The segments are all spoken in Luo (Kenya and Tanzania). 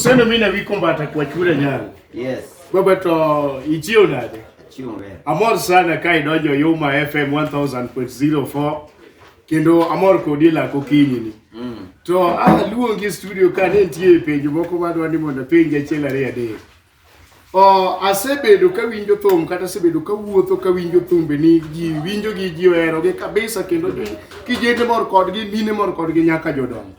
Sendo mina wiko mbata kwa chura nyalo. Yes. Baba to ichio nade. Achio we. Amor sana kai dojo Yuma FM 1000.04. Kendo amor kodila kokinyi ni. To luongi studio ka ne ntie page moko madwa ni mondo page achiel ariyo adek. Asebedo ka winjo thum kata asebedo ka wuotho ka winjo thumbe ni ji winjo gi ji ohero gi kabisa kendo kijende mor kodgi mine mor kodgi nyaka jodongo.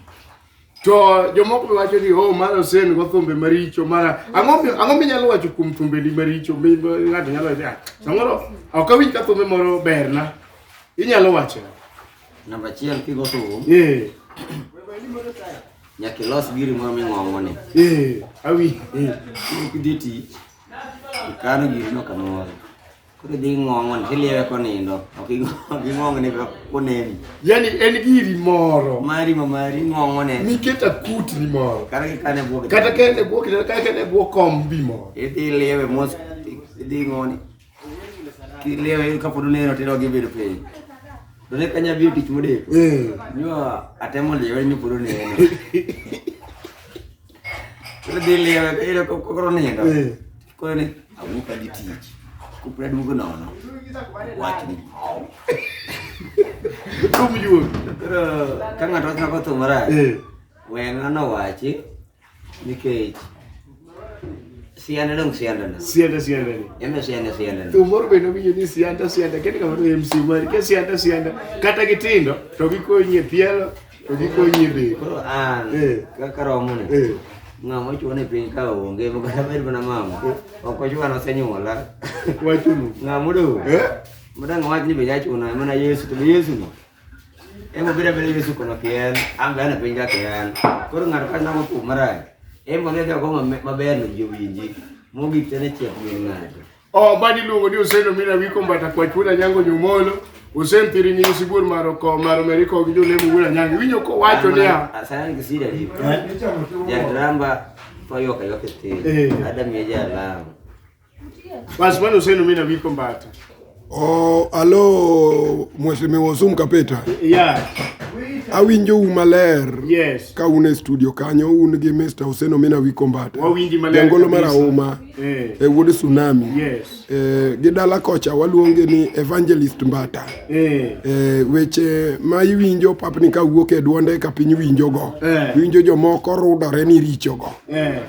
To jomoko wacho ni mar osen go thumbe maricho mara ang'o minyalo wacho kuom thumbe ni maricho ng'ato nyalo wacho samoro ok awinj ka thumbe moro berna inyalo wacho namba 1 kigo thum nyaka los giri moro ming'ong'one awi kiditi ikano giri no kamoro kore dhi ng'ong'one kiliewe konindo ok ing'ong'one koneni yani en giri moro mari ng'ong'one niketa kut ni moro kata kene buo kom bi moro idhi liewe mos idhi ng'oni kiliewe kapod neno tido gibedo piny done kanya bio tich modeko nyo atemo liewe ni pod neno dhi liewe ile kokoro nindo kone amuka di tich kupre dugo nono wach ni tum yu ka ng'ato nyako thumara wenga no wachi nikech sianda dong sianda ni eme sianda tumor beno winjo ni sianda kete kamoro MC mari ke sianda kata gitindo to gikonyi e pielo to gikonyi e be koro kaka romo ne ng'amo chuone piny ka onge makata ber mana mama ok ochuano senyuola wachunu ng'amo do madang wach ni be jachuno mana Yesu to Yesu no emo bira Yesu kono kien ambe na piny ka kien koro ng'ato ka namo kum marach emo ng'e go maber no jiwinji mogik tene chiep min ng'ato badi luongo ni Oseno mina wiko mbata kwa chula nyango nyumolo Osen tiri ni sibur maro meriko gi jolemo wura nyango winyo ko wacho ni asana kisida hivi ya dramba toyoka yoke te adam yeja la bas bado Oseno mina wiko mbata alo mheshimiwa Ozoom kapeta awinjo maler yes ka une studio kanyo un gi Mr. Oseno mina wiko mbata wawinji maler jangolo mara uma wuod tsunami yes gi dala kocha waluonge ni evangelist mbata weche ma iwinjo papni ka wuok e duonde ka piny winjo go winjo jomoko rudore ni richo go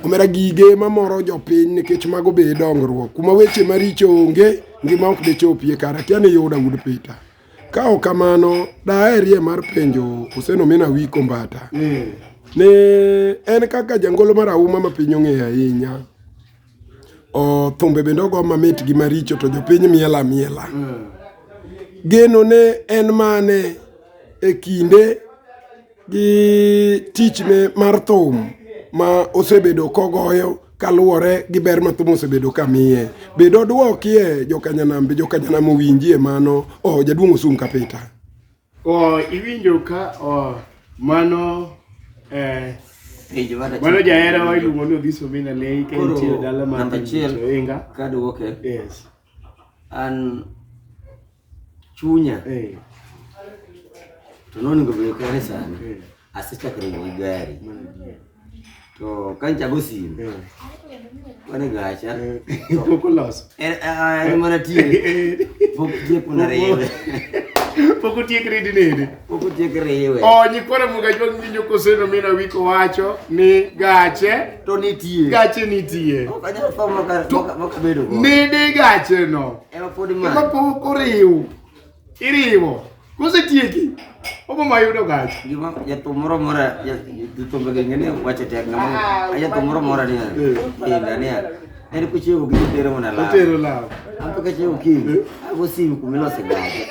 omera gige mamoro jopiny nikech mago be dongruok kuma weche maricho onge ngima ok de chopie kara tiane yuda wud pita kao kamano daerie mar penjo Oseno mina wiko mbata ne en kaka jangolo mar auma ma piny ong'e ahinya thumbe bende go mamit gi maricho to jopiny miela geno ne en mane e kinde gi tichne mar thum ma osebedo kogoyo kaluwore gi ber ma thum osebedo kamiye bedo duokie jokanyanam owinjie mano jaduong' Ozoom kapita iwinjo ka mano mano jahera wa iluongo ni Odhiso mina lei ka intie dala ma namba 1 ka duoke yes an chunya to non go be kare sana asechakre gi gari to kancha gosim wane gacha poko los mana tie kuna rewe poko tie kredi rewe nyikora muga jwa winjo ko Oseno mina wiko wacho ni gache to nitie okanya famo ka bedo go ni gache no podi ma poko iriwo kosetieki obo mayudo gache gima ya tumoro mora ya tumbe ngene wache tek ngama ya tumoro mora ni ndani ya eri kuchiwo gi tero mona la ampe ka chiwo ki abo simu kumelo segaje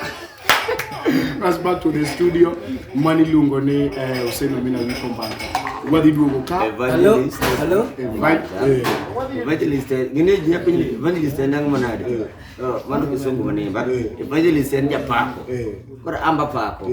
as back to the studio mani lungo ni Oseno mina wiko mbata wadi duogo ka hello evangelist ngene nyapinyi evangelist nang manade mano kisongo mane ba evangelist en japako kora amba pako